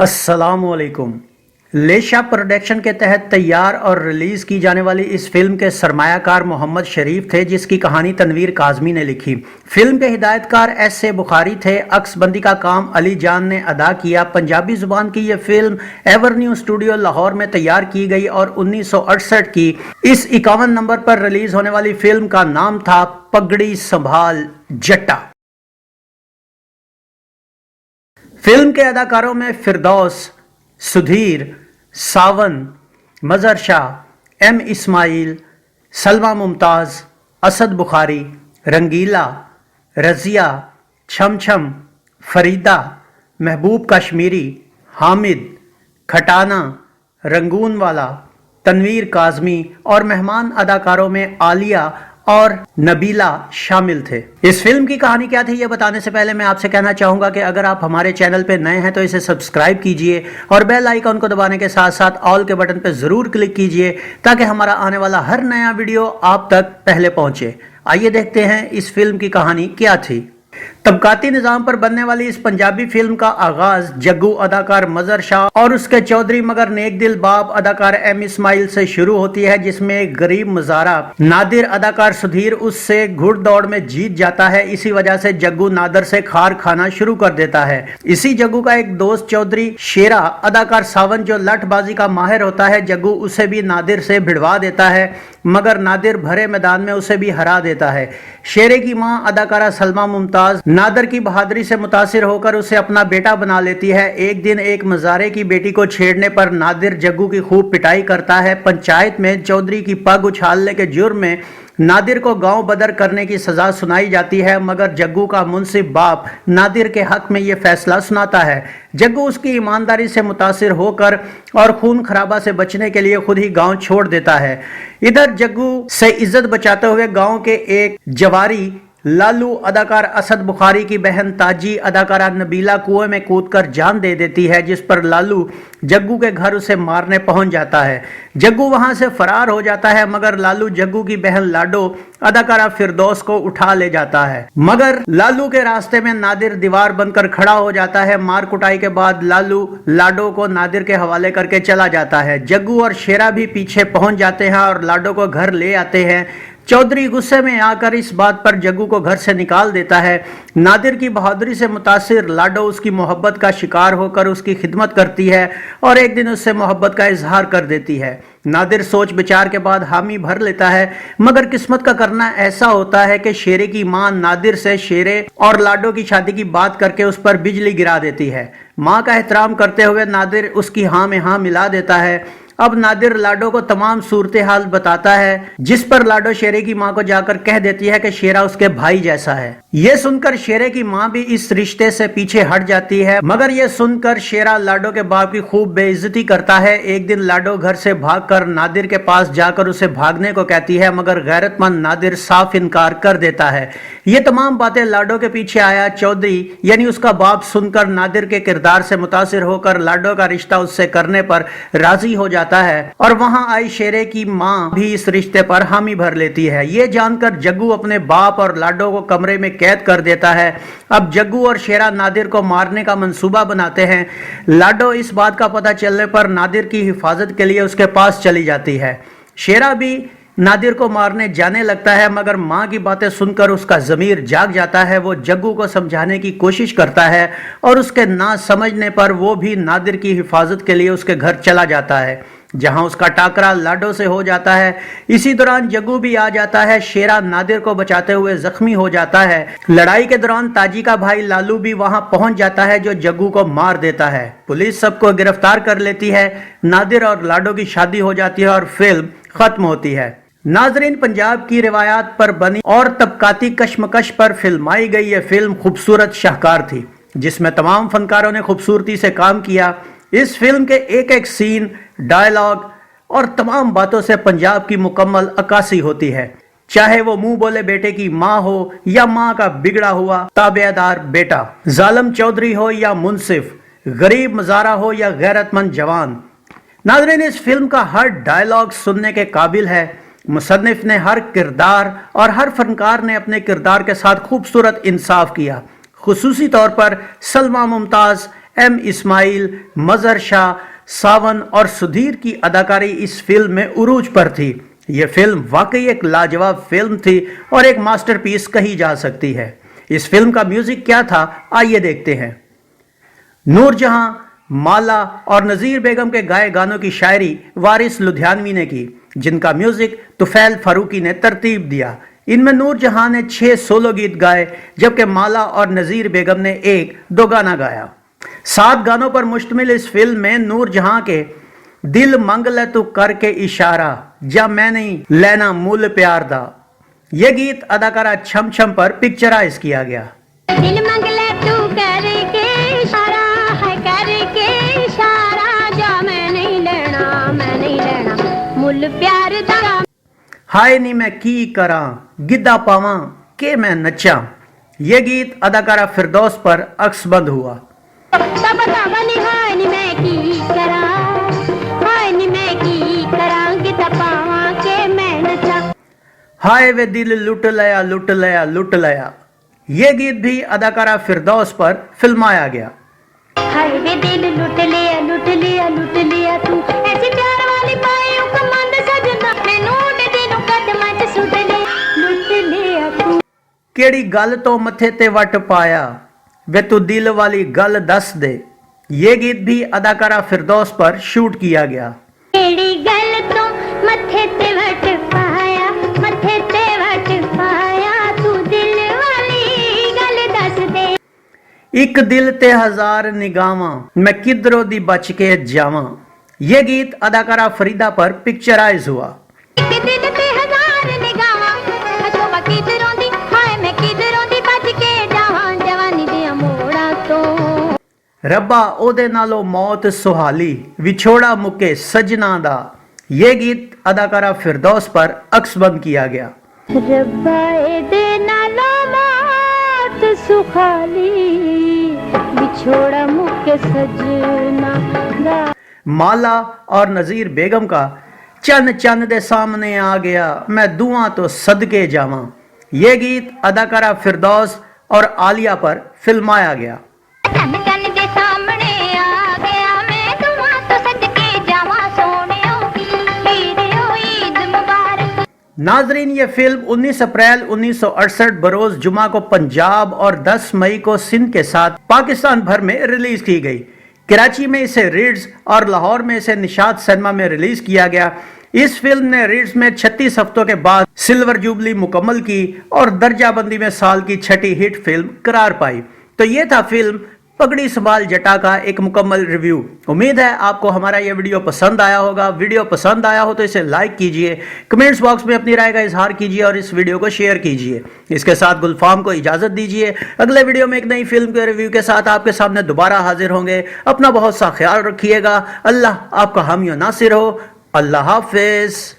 अस्सलाम वालेकुम। लेशा प्रोडक्शन के तहत तैयार और रिलीज की जाने वाली इस फिल्म के सरमायाकार मोहम्मद शरीफ थे, जिसकी कहानी तनवीर काज़मी ने लिखी। फिल्म के हिदायतकार एस ए बुखारी थे। अक्सबंदी का काम अली जान ने अदा किया। पंजाबी जुबान की यह फिल्म एवरन्यू स्टूडियो लाहौर में तैयार की गई और 1968 की इस 51 नंबर पर रिलीज होने वाली फिल्म का नाम था पगड़ी संभाल जट्टा। फिल्म के अदाकारों में फिरदौस, सुधीर, सावन, मजहर शाह, एम इस्माइल, सलमा मुमताज, असद बुखारी, रंगीला, रजिया, छम, फरीदा, महबूब कश्मीरी, हामिद, खटाना, रंगून वाला, तनवीर काज़मी और मेहमान अदाकारों में आलिया और नबीला शामिल थे। इस फिल्म की कहानी क्या थी ये बताने से पहले मैं आपसे कहना चाहूंगा कि अगर आप हमारे चैनल पे नए हैं तो इसे सब्सक्राइब कीजिए और बेल आइकन को दबाने के साथ साथ ऑल के बटन पे जरूर क्लिक कीजिए ताकि हमारा आने वाला हर नया वीडियो आप तक पहले पहुंचे। आइए देखते हैं इस फिल्म की कहानी क्या थी। तबकाती निजाम पर बनने वाली इस पंजाबी फिल्म का आगाज जग्गू अदाकार मजहर शाह और उसके चौधरी मगर नेक दिल बाप अदाकार एम इस्माइल से शुरू होती है, जिसमें एक गरीब मजारा नादिर अदाकार सुधीर उससे घुड़दौड़ में जीत जाता है। इसी वजह से जग्गू नादिर से खार खाना शुरू कर देता है। इसी जग्गू का एक दोस्त चौधरी शेरा अदाकार सावन जो लठबाजी का माहिर होता है, जग्गू उसे भी नादिर से भिड़वा देता है मगर नादिर भरे मैदान में उसे भी हरा देता है। शेरे की मां अदाकारा सलमा मुमताज नादिर की बहादुरी से मुतासिर होकर उसे अपना बेटा बना लेती है। एक दिन एक मजारे की बेटी को छेड़ने पर नादिर जग्गू की खूब पिटाई करता है। पंचायत में चौधरी की पग उछालने के जुर्म में नादिर को गांव बदर करने की सजा सुनाई जाती है, मगर जग्गू का मुंसिफ बाप नादिर के हक में यह फैसला सुनाता है। जग्गू उसकी ईमानदारी से मुतासिर होकर और खून खराबा से बचने के लिए खुद ही गांव छोड़ देता है। इधर जग्गू से इज्जत बचाते हुए गांव के एक जवारी लालू अदाकार असद बुखारी की बहन ताजी अदाकारा नबीला कुएं में कूदकर जान दे देती है, जिस पर लालू जग्गू के घर उसे मारने पहुंच जाता है। जग्गू वहां से फरार हो जाता है मगर लालू जग्गू की बहन लाडो अदाकारा फिरदौस को उठा ले जाता है, मगर लालू के रास्ते में नादिर दीवार बनकर खड़ा हो जाता है। मार कुटाई के बाद लालू लाडो को नादिर के हवाले करके चला जाता है। जग्गू और शेरा भी पीछे पहुंच जाते हैं और लाडो को घर ले आते हैं। चौधरी गुस्से में आकर इस बात पर जग्गू को घर से निकाल देता है। नादिर की बहादुरी से मुतासिर लाडो उसकी मोहब्बत का शिकार होकर उसकी खिदमत करती है और एक दिन उससे मोहब्बत का इजहार कर देती है। नादिर सोच विचार के बाद हामी भर लेता है, मगर किस्मत का करना ऐसा होता है कि शेरे की मां नादिर से शेरे और लाडो की शादी की बात करके उस पर बिजली गिरा देती है। मां का एहतराम करते हुए नादिर उसकी हाँ में हाँ मिला देता है। अब नादिर लाडो को तमाम सूरत हाल बताता है, जिस पर लाडो शेरे की मां को जाकर कह देती है कि शेरा उसके भाई जैसा है। ये सुनकर शेरे की मां भी इस रिश्ते से पीछे हट जाती है, मगर ये सुनकर शेरा लाडो के बाप की खूब बेइज्जती करता है। एक दिन लाडो घर से भागकर नादिर के पास जाकर उसे भागने को कहती है, मगर गैरतमंद नादिर साफ इनकार कर देता है। ये तमाम बातें लाडो के पीछे आया चौधरी यानी उसका बाप सुनकर नादिर के किरदार से मुतासिर होकर लाडो का रिश्ता उससे करने पर राजी हो जाता है और वहां आई शेरे की मां भी इस रिश्ते पर हामी भर लेती है। ये जानकर जग्गू अपने बाप और लाडो को कमरे में कैद कर देता है। अब जग्गू और शेरा नादिर को मारने का मंसूबा बनाते हैं। लाडो इस बात का पता चलने पर नादिर की हिफाजत के लिए उसके पास चली जाती है। शेरा भी नादिर को मारने जाने लगता है, मगर मां की बातें सुनकर उसका ज़मीर जाग जाता है। वो जग्गू को समझाने की कोशिश करता है और उसके ना समझने पर वो भी नादिर की हिफाजत के लिए उसके घर चला जाता है, जहां उसका टाकरा लाडो से हो जाता है। इसी दौरान जग्गू भी आ जाता है। शेरा नादिर को बचाते हुए जख्मी हो जाता है। लड़ाई के दौरान ताजी का भाई लालू भी वहां पहुंच जाता है, जो जग्गू को मार देता है। पुलिस सबको गिरफ्तार कर लेती है। नादिर और लाडो की शादी हो जाती है और फिल्म खत्म होती है। नाजरीन, पंजाब की रिवायात पर बनी और तबकाती कशमकश पर फिल्माई गई यह फिल्म खूबसूरत शाहकार थी, जिसमें तमाम फनकारों ने खूबसूरती से काम किया। इस फिल्म के एक एक सीन, डायलॉग और तमाम बातों से पंजाब की मुकम्मल अक्कासी होती है, चाहे वो मुंह बोले बेटे की माँ हो या माँ का बिगड़ा हुआ ताबेदार बेटा, जालिम चौधरी हो या मुंसिफ, गरीब मजारा हो या गैरतमंद जवान। नाजरीन, इस फिल्म का हर डायलॉग सुनने के काबिल है। मुसन्निफ ने हर किरदार और हर फनकार ने अपने किरदार के साथ खूबसूरत इंसाफ किया। खुसूसी तौर पर सलमा मुमताज, ایم اسماعیل، مظہر شاہ، ساون اور سدھیر کی اداکاری اس فلم میں عروج پر تھی۔ یہ فلم واقعی ایک لاجواب فلم تھی اور ایک ماسٹر پیس کہی جا سکتی ہے۔ اس فلم کا میوزک کیا تھا، آئیے دیکھتے ہیں۔ نور جہاں، مالا اور نذیر بیگم کے گائے گانوں کی شاعری وارث لدھیانوی نے کی، جن کا میوزک طفیل فاروقی نے ترتیب دیا۔ ان میں نور جہاں نے 6 سولو گیت گائے، جبکہ مالا اور نذیر بیگم نے 1-2 گانا گایا۔ 7 گانوں پر مشتمل اس فلم میں نور جہاں کے دل منگ لے تو کر کے اشارہ، جا میں نہیں لینا مول پیار دا، یہ گیت اداکارہ چھم چھم پر پکچرائز کیا گیا۔ دل منگ لے تو کر کے اشارہ ہے، کر کے اشارہ، جا میں نہیں لینا مل پیار دا۔ ہائے نی میں کی کراں گدھا پاواں کہ میں نچاں، یہ گیت اداکارہ فردوس پر عکس بند ہوا۔ ہائے نی میں کی کراں گدھا پاواں کہ میں نچاں، ہائے وے دل لٹ لیا لٹ لیا لٹ لیا، یہ گیت بھی اداکارہ فردوس پر فلمایا گیا۔ ہائے وے دل لٹ لیا لٹ لیا لٹ لیا، تو ایسی پیار والی پائیوں کمند سجنا، میں نوٹ دینوں قدماں چ سٹ لے لٹ لیا تو۔ کیڑی گل تو متھے تے وٹ پایا، وے تو دل والی گل دس دے، یہ گیت بھی اداکارہ فردوس پر شوٹ کیا گیا۔ کیڑی گل تو متھے تے وٹ پایا، متھے تے وٹ پایا، تو دل والی گل دس دے۔ ایک دل تے 1000 نگاواں، میں کدھروں دی بچ کے جاواں، یہ گیت اداکارہ فریدہ پر پکچرائز ہوا۔ ایک دل تے 1000 نگاواں، اچھو میں کدھروں دی، ہائے میں کدھروں دی بچ کے جاواں، جوانی دیاں موڑاں تو۔ ربا او دے نالو موت سہالی، وچھوڑا مکے سجنا دا، یہ گیت اداکارہ فردوس پر عکس بند کیا گیا۔ ربا اے دے نالو موت سخالی، بچھوڑا مکے سجنا دا۔ مالا اور نذیر بیگم کا چن چن دے سامنے آ گیا، میں دعاں تو صدقے جاواں، یہ گیت اداکارہ فردوس اور عالیہ پر فلمایا گیا۔ چن چن دے سامنے آ گیا، میں دعاں تو صدقے جاواں، سونیو عیدیو عید مبارک۔ ناظرین، یہ فلم 19 اپریل 1968 بروز جمعہ کو پنجاب اور 10 مئی کو سندھ کے ساتھ پاکستان بھر میں ریلیز کی گئی۔ کراچی میں اسے ریڈز اور لاہور میں اسے نشاط سینما میں ریلیز کیا گیا۔ اس فلم نے ریڈز میں 36 ہفتوں کے بعد سلور جوبلی مکمل کی اور درجہ بندی میں سال کی 6ٹھی ہٹ فلم قرار پائی۔ تو یہ تھا فلم پگڑی سنبھال جٹا کا ایک مکمل ریویو۔ امید ہے آپ کو ہمارا یہ ویڈیو پسند آیا ہوگا۔ ویڈیو پسند آیا ہو تو اسے لائک کیجئے، کمنٹس باکس میں اپنی رائے کا اظہار کیجئے اور اس ویڈیو کو شیئر کیجئے۔ اس کے ساتھ گلفام کو اجازت دیجئے، اگلے ویڈیو میں ایک نئی فلم کے ریویو کے ساتھ آپ کے سامنے دوبارہ حاضر ہوں گے۔ اپنا بہت سا خیال رکھیے گا۔ اللہ آپ کا حامی و ناصر ہو۔ اللہ حافظ۔